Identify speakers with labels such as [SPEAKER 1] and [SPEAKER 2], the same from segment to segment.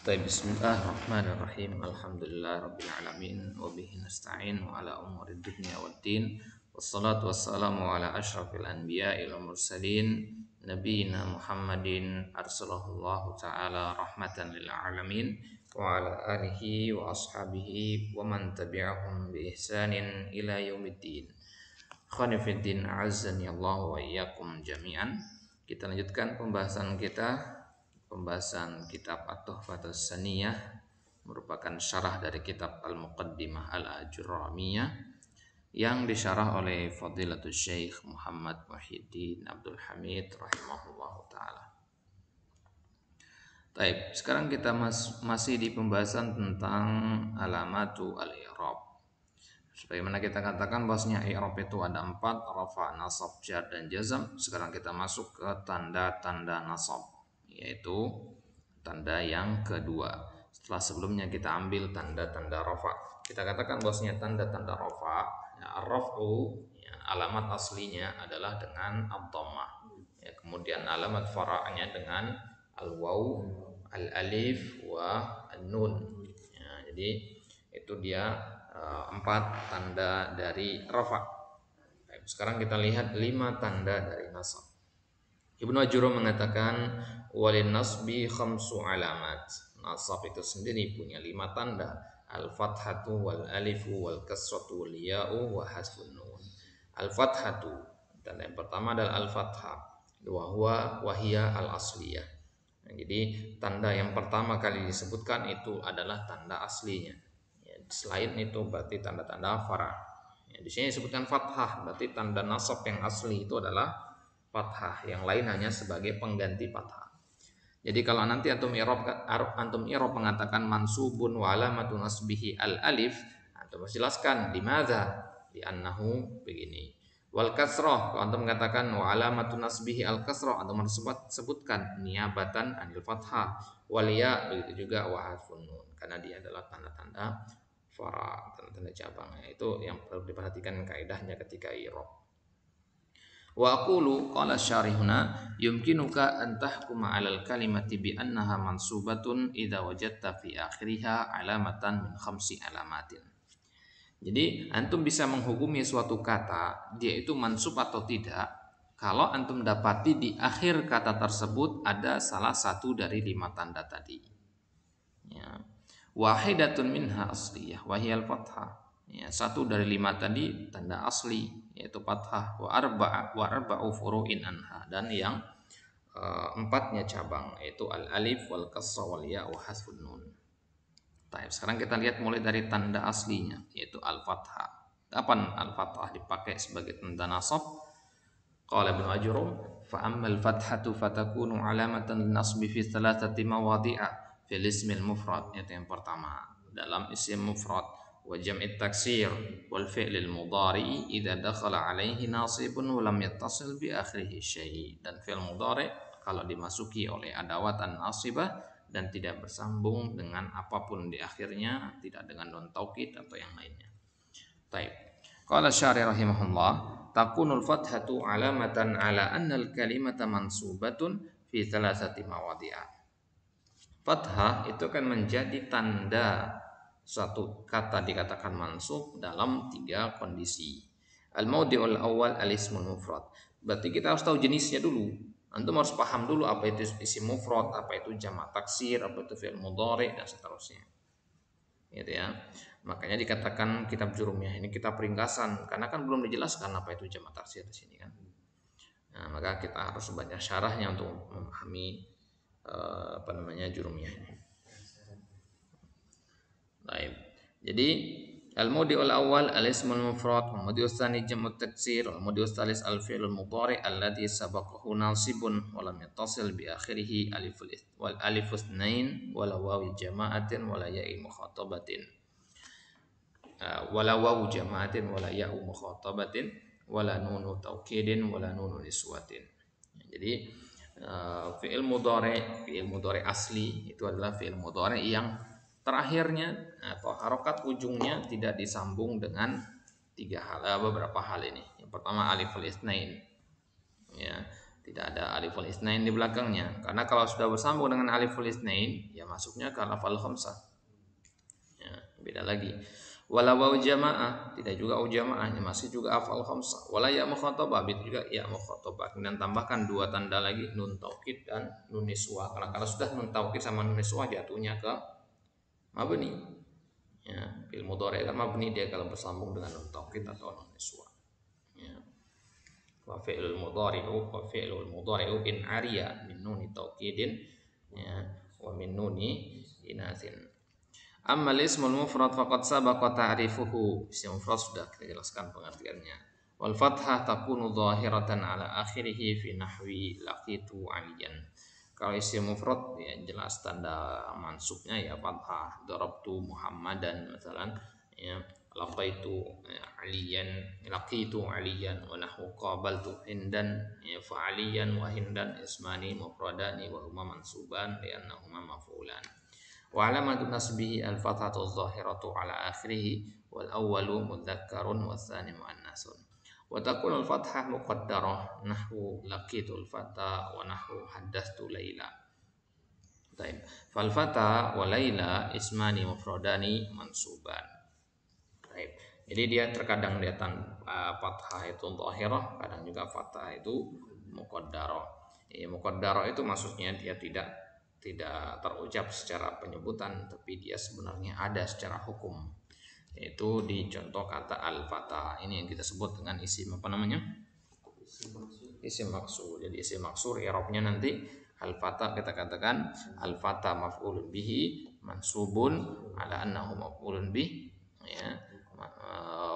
[SPEAKER 1] Baik, bismillahirrahmanirrahim. Alhamdulillah rabbil alamin wa bihi nasta'in wa ala umuri dunya waddin. Wassalatu wassalamu ala asyrafil anbiya'i wal mursalin nabiyina Muhammadin arsalahullahu ta'ala rahmatan lil alamin wa ala alihi wa ashabihi wa man tabi'ahum bi ihsanin ila yaumiddin. Khonifuddin a'azzani Allah wa iyyakum jami'an. Kita lanjutkan pembahasan kitab At-Tuhfatus Saniyah, merupakan syarah dari kitab Al-Muqaddimah Al-Ajurramiyah yang disyarah oleh Fadilatul Syekh Muhammad Muhyiddin Abdul Hamid rahimahullah taala. Baik, sekarang kita masih di pembahasan tentang alamatu al-i'rab. Sebagaimana kita katakan bahwasanya i'rab itu ada 4, rafa, nasab, jar dan jazm. Sekarang kita masuk ke tanda-tanda nasab, yaitu tanda yang kedua. Setelah sebelumnya kita ambil tanda-tanda rafa. Kita katakan bahwasanya tanda-tanda rafa, ya, ar-raf'u, ya, alamat aslinya adalah dengan ad-dhammah. Ya, kemudian alamat fara'nya dengan al-waw, al-alif wa an-nun. Ya, jadi itu dia 4 tanda dari rafa. Sekarang kita lihat 5 tanda dari nasab. Ibnu Ajurrum mengatakan walin nasbi khamsu alamat. Nasab itu sendiri punya 5 tanda. Al-fathatu wal alifu wal kasratu wal ya'u wa hasfun nun. Al-fathatu, tanda yang pertama adalah al-fathah, wa huwa wahiyya al-asliyah. Nah, jadi tanda yang pertama kali disebutkan itu adalah tanda aslinya. Ya, selain itu berarti tanda-tanda fara. Ya, di sini disebutkan fathah, berarti tanda nasab yang asli itu adalah fathah, yang lain hanya sebagai pengganti fathah. Jadi kalau nanti antum i'rab mengatakan mansubun wa alamatu nasbihi al alif, antum harus jelaskan di madza, di annahu begini. Wal kasrah, kalau antum mengatakan wa alamatu nasbihi al kasrah, antum harus sebutkan niyabatan anil fathah. Wal ya, begitu juga wa harfun nun, karena dia adalah tanda-tanda fara, tanda-tanda cabang. Itu yang perlu diperhatikan kaidahnya ketika i'rab. Wa aqulu qala syarihuna yumkinuka an tahkuma 'alal kalimati bi annaha mansubatun idza wajadta fi akhiriha alamatan min khamsi alamatin. Jadi antum bisa menghukumi suatu kata dia itu mansub atau tidak kalau antum dapati di akhir kata tersebut ada salah satu dari 5 tanda tadi. Ya. Wahidatun minha asliyah wa hiyal fathah. Ya, satu dari 5 tadi tanda asli yaitu fathah, wa arba'u furu'in anha, dan yang empatnya cabang yaitu al alif wal kasra wal ya wa hasfun nun. Baik, sekarang kita lihat mulai dari tanda aslinya yaitu al fathah. Kapan al fathah dipakai sebagai tanda nasab? Qala Ibnu Ajurrum fa ammal fathatu fatakunu alamatan linasbi fi thalathati mawadhi'a fil ismil mufrad. Itu yang pertama, dalam isim mufrad, wa jam'it taksir wal fi'lil mudhari idza dakhala alaihi nasibun wa lam yattasil bi akhirih syai'. Dan fi'il mudhari kalau dimasuki oleh adawatan nasibah dan tidak bersambung dengan apapun di akhirnya, tidak dengan non taukid atau yang lainnya. Baik. Qala syari rahimahullah takunul fathatu alamatan ala annal kalimata mansubatun fi thalathati mawadhi'a. Fathah itu kan menjadi tanda suatu kata dikatakan mansub dalam 3 kondisi. Al-mawdi'ul awal al-ismul mufrad. Berarti kita harus tahu jenisnya dulu. Antum harus paham dulu apa itu isim mufrad, apa itu jamak taksir, apa itu fi'il mudhari dan seterusnya. Gitu ya. Makanya dikatakan kitab Jurumiyah ini kitab ringkasan karena kan belum dijelaskan apa itu jamak taksir di sini kan. Nah, maka kita harus baca syarahnya untuk memahami Jurumiyah ini. Baik. Jadi al-mawdi'ul awal al-ismul mufrad, al-mawdi'ul tsani jam'ut taksir, al-mawdi'ul tsalis al-fi'lul mudhari alladhi sabaqahu nasibun wa lam yattasil bi akhirih alifus tsnain wala wawi jama'atin wala ya'i mukhatabatin. Wala wawu jama'atin wala ya'u mukhatabatin wala nunu taukidin wala nunu niswatin. Jadi fi'il mudhari asli itu adalah fi'il mudhari yang terakhirnya atau harokat ujungnya tidak disambung dengan beberapa hal ini. Yang pertama aliful itsnain, ya, tidak ada aliful isnain di belakangnya. Karena kalau sudah bersambung dengan aliful isnain, ya masuknya ke lafal khamsah. Ya, beda lagi. Wala waw jamaah, tidak juga waw jamaah, masih juga afal khamsah. Wala ya mukhatabah, itu juga ya mukhatabah. Kemudian tambahkan dua tanda lagi, nun taukid dan nun niswah. Karena kalau sudah nun taukid sama nun niswah jatuhnya ke mabni. Ya, fil mudhari kan mabni dia kalau bersambung dengan nun taukid atau nun niswah. Ya. Wa fi'lul mudhari'u in ariya min nuni taukidin, ya, wa min nuni inasin. Amma ismul mufrad faqad sabaqa ta'rifuhu. Isim mufrad sudah kita jelaskan pengertiannya. Wal fathah takunu dhahiratan ala akhirih fi nahwi laqitu aliyan. Kalau isim mufrad ya jelas tanda mansubnya ya fathah. Darabtu Muhammadan misalkan, ya, laqaitu aliyan, laqitu aliyan, wa nahwu qabaltu hindan, ya, fa aliyan wa hindan ismani mufradani wa huma mansuban li'annahuma maf'ulan. Wa alamatu nasbihi al-fathatu adh-dhahiratu ala akhirih wal awwalu mudzakkarun was tsani muannasun. Wa takunu al-fathah muqaddarah nahwu laqitul fata wa nahwu haddathtu laila. Baik. Fal fata wa laila ismani mufradani mansuban. Baik. Jadi dia terkadang fathah itu dhahirah, kadang juga fathah itu muqaddarah. Ya, muqaddarah itu maksudnya dia tidak terucap secara penyebutan, tapi dia sebenarnya ada secara hukum, yaitu di contoh kata al-fata ini yang kita sebut dengan isim apa namanya, isim maksur. Jadi isim maksur i'rabnya nanti al-fata, kita katakan al-fata maf'ulun bihi mansubun ala annahu maf'ulun bih, ya,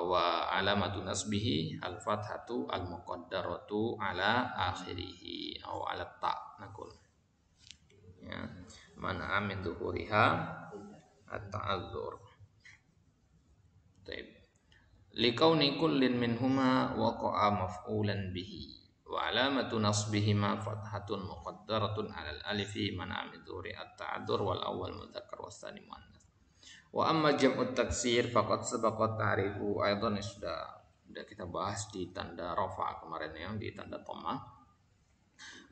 [SPEAKER 1] wa alamatu nasbihi al-fathatu al-muqaddaratu ala akhirih atau ala ta nakul, ya, mana min dhuhuriha at-ta'adzur. Baik. Likauni kullin minhuma waqa'a maf'ulan bihi wa alamatu nasbihima fathatun muqaddaratun 'alal alifi mana min dhuhuri at-ta'adzur wal awwal mudzakkar was tsani muannas. Wa amma jam'ut taksir faqad sabaqa ta'rifu aidan, sudah kita bahas di tanda rafa kemarin yang di tanda dhamma.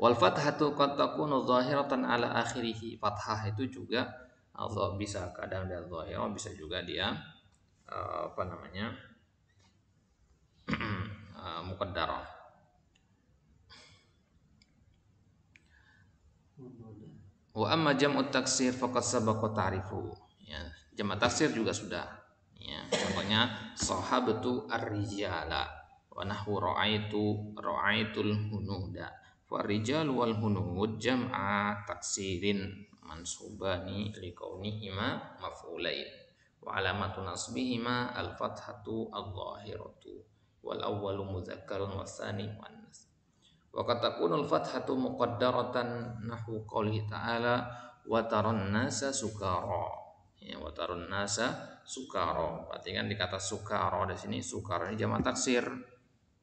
[SPEAKER 1] Wal fathatu qad takunu dhahiratan ala akhirih. Fathah itu juga Allah bisa kadang dia dhahirah, bisa juga dia apa namanya muqaddarah. Wa amma jam'ut taksir faqad sabaqa ta'rifu. Ya, jamak taksir juga sudah. Ya, contohnya sahabatu ar-rijala wa nahwu ra'aitul hunuda. Farijal wal hunud jam'a taksirin mansubani likaunihima maf'ulain wa alamatu nasbihima al-fathatu adh-dhahiratu wal awwalu mudzakkarun was tsani muannas. Wa qad takunu al-fathatu muqaddaratan nahwu qouli ta'ala wa taran nasa sukara. Ya, wa taran nasa sukara. Berarti kan di kata sukara di sini, sukara ini jamak taksir.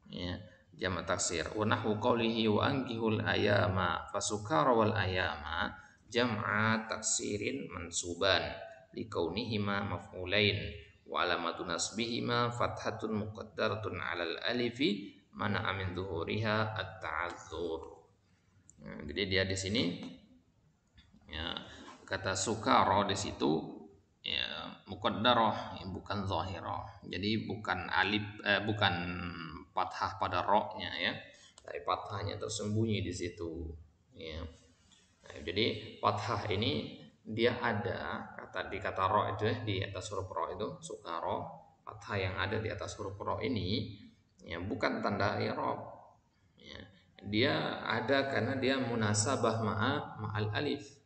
[SPEAKER 1] Ya, jamak taksir. Wa nahwu qoulihi wa ankihul ayama fasukara wal ayama jam'a taksirin mansuban likaunihima maf'ulain wa alamatu nasbihima fathatun muqaddaratun 'alal alifi mana min dhuhuriha at-ta'adzur. Nah, jadi dia di sini, ya, kata sukara di situ, ya, muqaddarah, ya, bukan zahirah. Jadi bukan alif, bukan fathah pada ra-nya, ya, tapi fathahnya tersembunyi di situ, ya. Nah, jadi fathah ini dia ada di kata ra itu, ya, di atas huruf ra itu sukara, fathah yang ada di atas huruf ra ini, ya, bukan tanda i'rab, ya. Dia ada karena dia munasabah ma'al alif.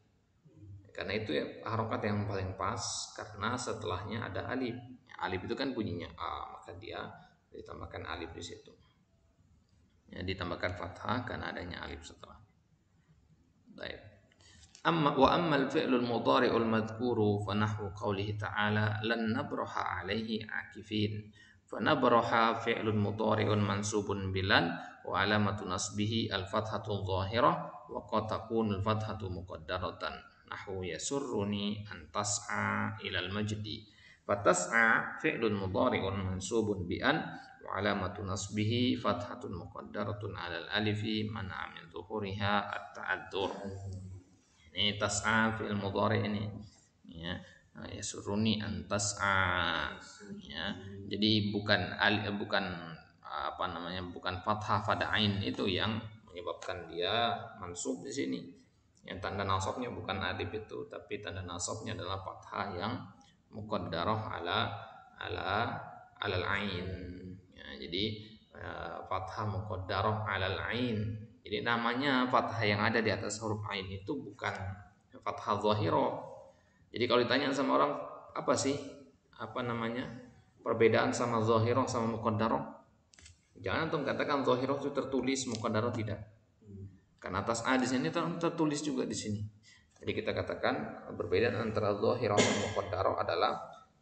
[SPEAKER 1] Karena itu, ya, harokat yang paling pas karena setelahnya ada alif. Alif itu kan bunyinya a, maka dia ditambahkan alif di situ. Ya, ditambahkan fathah karena adanya alif setelah. Baik. Amma al-fi'lul mudhari'ul madhkuru fa nahwu qoulihi ta'ala lan nabraha 'alaihi 'akifin. Fa nabraha fi'lun mudhari'un mansubun bilan wa alamatu nasbihi al-fathatu dhahirah wa qad takunu al-fathatu muqaddaratan nahwu yasurruni an tas'a ilal majdi Fatas'a fi'lun mudhari'un mansubun bi an wa alamatu nasbihi fathatun muqaddaratun 'alal alifi man'a min dhuhuriha at-ta'adzur. Ini tas'a fi'il mudhari ini. Ya, yasuruni an tas'a. Ya, jadi bukan apa namanya? Bukan fathah pada ain itu yang menyebabkan dia mansub di sini. Yang tanda nasabnya bukan alif itu, tapi tanda nasabnya adalah fathah yang muqaddarah ala alal ain. Ya, jadi fathah muqaddarah alal ain. Jadi namanya fathah yang ada di atas huruf ain itu bukan fathah zahirah. Jadi kalau ditanya sama orang apa sih apa namanya perbedaan sama zahirah sama muqaddarah? Jangan antum katakan zahirah itu tertulis, muqaddarah tidak. Karena atas a di sini tertulis juga di sini. Jadi kita katakan perbedaan antara zahirah dan muqaddarah adalah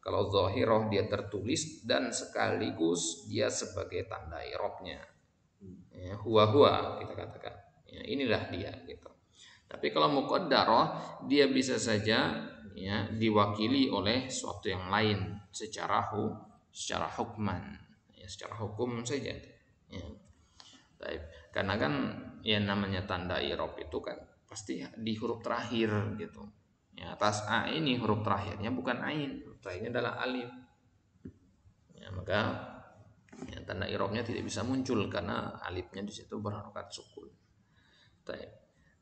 [SPEAKER 1] kalau zahirah dia tertulis dan sekaligus dia sebagai tanda i'rabnya. Ya, huwa kita katakan. Ya, inilah dia gitu. Tapi kalau muqaddarah dia bisa saja ya diwakili oleh suatu yang lain secara hukman, ya, secara hukum saja. Ya. Baik. Karena kan yang namanya tanda i'rab itu kan pasti di huruf terakhir gitu. Ya, atas a ini huruf terakhirnya bukan ain, huruf terakhirnya adalah alif. Ya, maka ya, tanda i'rabnya tidak bisa muncul karena alifnya di situ berharokat sukun. Baik.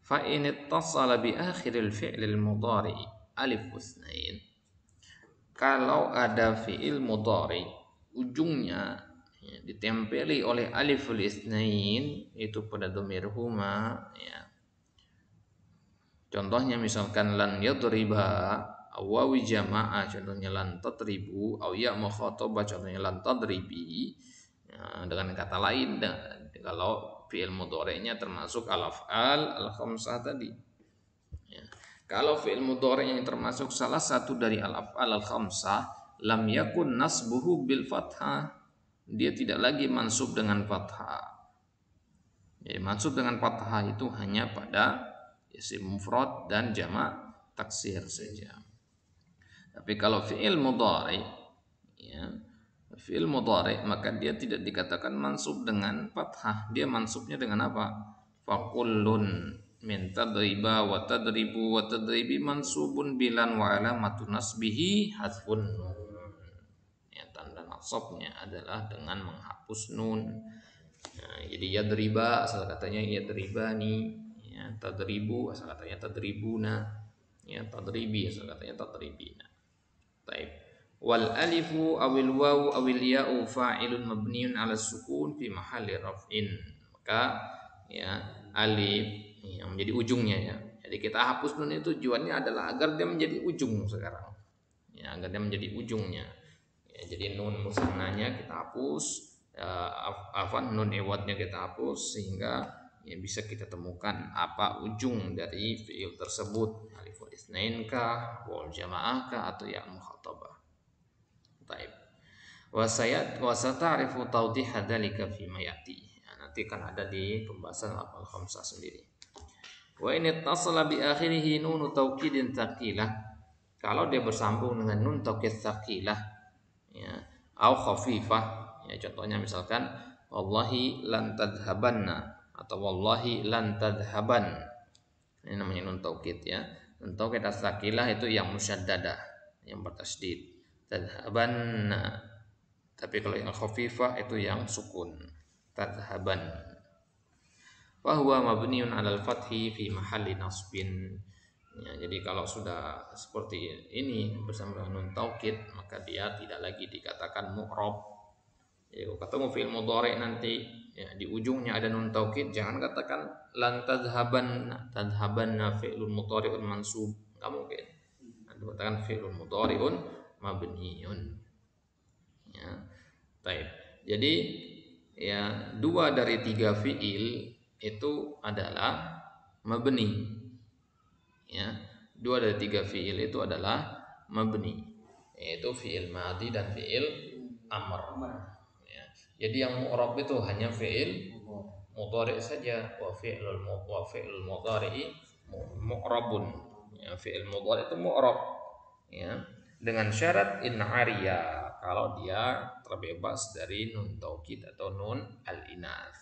[SPEAKER 1] Fa in ittasala bi akhiril fi'lil mudhari alif utsnain. Kalau ada fi'il mudhari ujungnya ya, ditempeli oleh aliful itsnain itu pada dhamir huma ya. Contohnya misalkan lan yadriba awawi jamaah contohnya lan tadribu aw ya mukhatabah contohnya lan tadribi ya, dengan kata lain kalau fi'il mudhari'nya termasuk al-af'al al-khamsah tadi ya. Kalau fi'il mudhari' yang termasuk salah satu dari al-af'al al-khamsah lam yakun nasbuhu bil fathah, dia tidak lagi mansub dengan fathah. Jadi mansub dengan fathah itu hanya pada isim mufrad dan jamak taksir saja. Tapi kalau fi'il mudhari ya, fi'il mudhari maka dia tidak dikatakan mansub dengan fathah, dia mansubnya dengan apa? Fakullun min tadriba wa tadribu wa tadribi mansubun bilan wa alamatun nasbihi hadfun nun. Ya, tanda nasabnya adalah dengan menghapus nun. Nah, jadi yadriba asal katanya yadribani, ya, tadribu asal katanya tadribuna, ya, tadribi asal katanya tadribina. Baik. Wal alifu awil wawu awil ya'u fa'ilun mabniun 'ala sukun fi mahalli raf'in. Maka ya alif yang menjadi ujungnya ya. Jadi kita hapus nun itu tujuannya adalah agar dia menjadi ujung sekarang. Ya, agar dia menjadi ujungnya. Ya, jadi nun musannanya kita hapus, nun iwadnya kita hapus sehingga ya bisa kita temukan apa ujung dari fiil tersebut, aliful itsnain kah, wal jamaah kah atau ya mukhatabah. Baik. Wa sata'rifu tawdiha dzalika fi ma yati. Ya, nanti kan ada di pembahasan al khamsah sendiri. Wa in ittasala bi akhirih nun taukidin tsaqilah. Kalau dia bersambung dengan nun taukid tsaqilah ya, au khafifah ya, contohnya misalkan wallahi lan tadhabanna atau wallahi lan tadhaban. Ini namanya nun taukid ya. Nun taukid as-saqilah itu yang musyaddadah, yang bertasydid. Tadhabanna. Tapi kalau yang khafifah itu yang sukun. Tadhaban. Wa huwa mabniun 'alal fathi fi mahalli nasbin. Ya, jadi kalau sudah seperti ini bersama dengan nun taukid maka dia tidak lagi dikatakan mu'rab. Ya, kalau ketemu fi'il mudhari nanti ya, di ujungnya ada nun taukid jangan katakan lan tadhabanna fi'lun mudhari'un mansub, enggak mungkin. Nanti katakan fi'lun mudhari'un mabniun. Ya. Baik. Jadi ya 2 dari 3 fi'il itu adalah mabni. Ya, 2 dari 3 fiil itu adalah mabni, yaitu fiil madhi dan fiil amr. Ya. Jadi yang mu'rab itu hanya fiil mudhari saja, wa fi'lul mudhari mu'rabun. Ya, fiil mudhari itu mu'rab. Ya. dengan syarat in ariya, kalau dia terbebas dari nun taukid atau nun al-inas.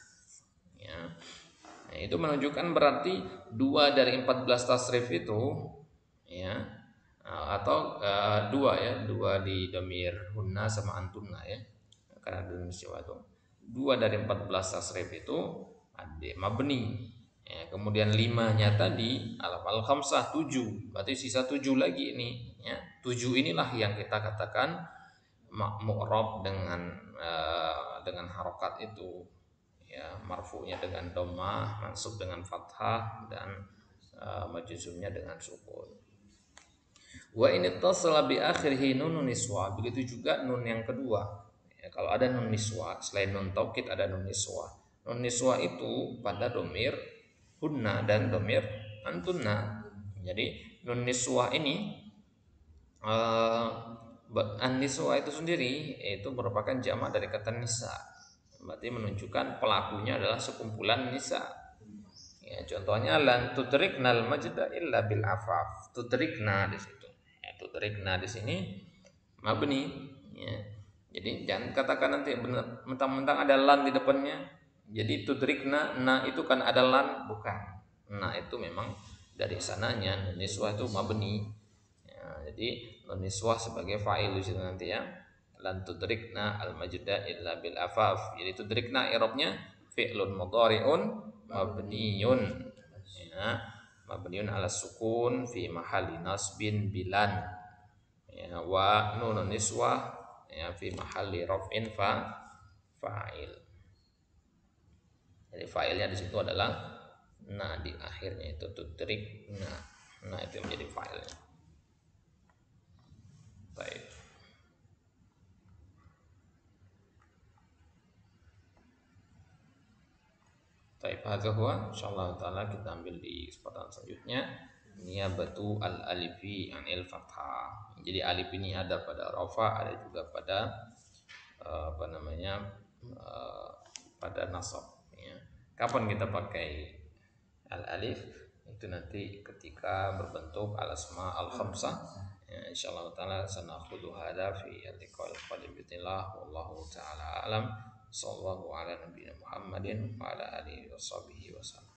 [SPEAKER 1] Ya. Nah, itu menunjukkan berarti 2 dari 14 tasrif itu, ya, atau 2 ya, 2 di dhamir hunna sama antunna ya, karena di Indonesia itu 2 dari 14 tasrif itu ada mabni. Ya, kemudian 5-nya tadi al khamsah 7, berarti sisa 7 lagi ini. Ya, 7 inilah yang kita katakan mu'rab dengan harokat itu. Ya, marfu'nya dengan dhammah, mansub dengan fathah, dan majzumnya dengan sukun. Wa in ittasala bi akhirih nunun niswa, begitu juga nun yang kedua. Ya, kalau ada nun niswa, selain nun taukid ada nun niswa. Nun niswa itu pada domir hunna dan domir antunna. Jadi nun niswa ini an-niswa itu sendiri itu merupakan jamak dari kata nisa. Berarti menunjukkan pelakunya adalah sekumpulan nisa. Ya, contohnya lan tudriknal majda illa bil afaf. Tudrikna di situ. Ya, tudrikna di sini mabni. Ya. Jadi jangan katakan nanti mentang-mentang ada lan di depannya. Jadi tudrikna, na itu kan ada lan, bukan. Nah itu memang dari sananya niswah itu mabni. Ya, jadi niswah sebagai fa'il di situ nanti ya. Lan tudrikna al majda illa bil afaf. Jadi tudrikna i'rabnya fi'lun mudhari'un mabniyun, ya, mabniyun ala sukun fi mahalli nasbin bilan, ya, wa nunun niswah ya fi mahalli raf'in fa'il. Jadi fa'ilnya di situ adalah na, di akhirnya itu tudrik nah itu menjadi fa'ilnya. Baik. Baik, hadza huwa, insyaallah taala kita ambil di kesempatan selanjutnya niyabatu al alifi anil fathah. Jadi alif ini ada pada rafa, ada juga pada apa namanya pada nasab ya. Kapan kita pakai al alif? Itu nanti ketika berbentuk al asma al khamsah. Ya, insyaallah taala sanakhudhu hadza fi al-liqa'il qadim bismillah wallahu taala alam. Sallallahu ala nabiyina Muhammadin wa ala alihi washabihi wasallam.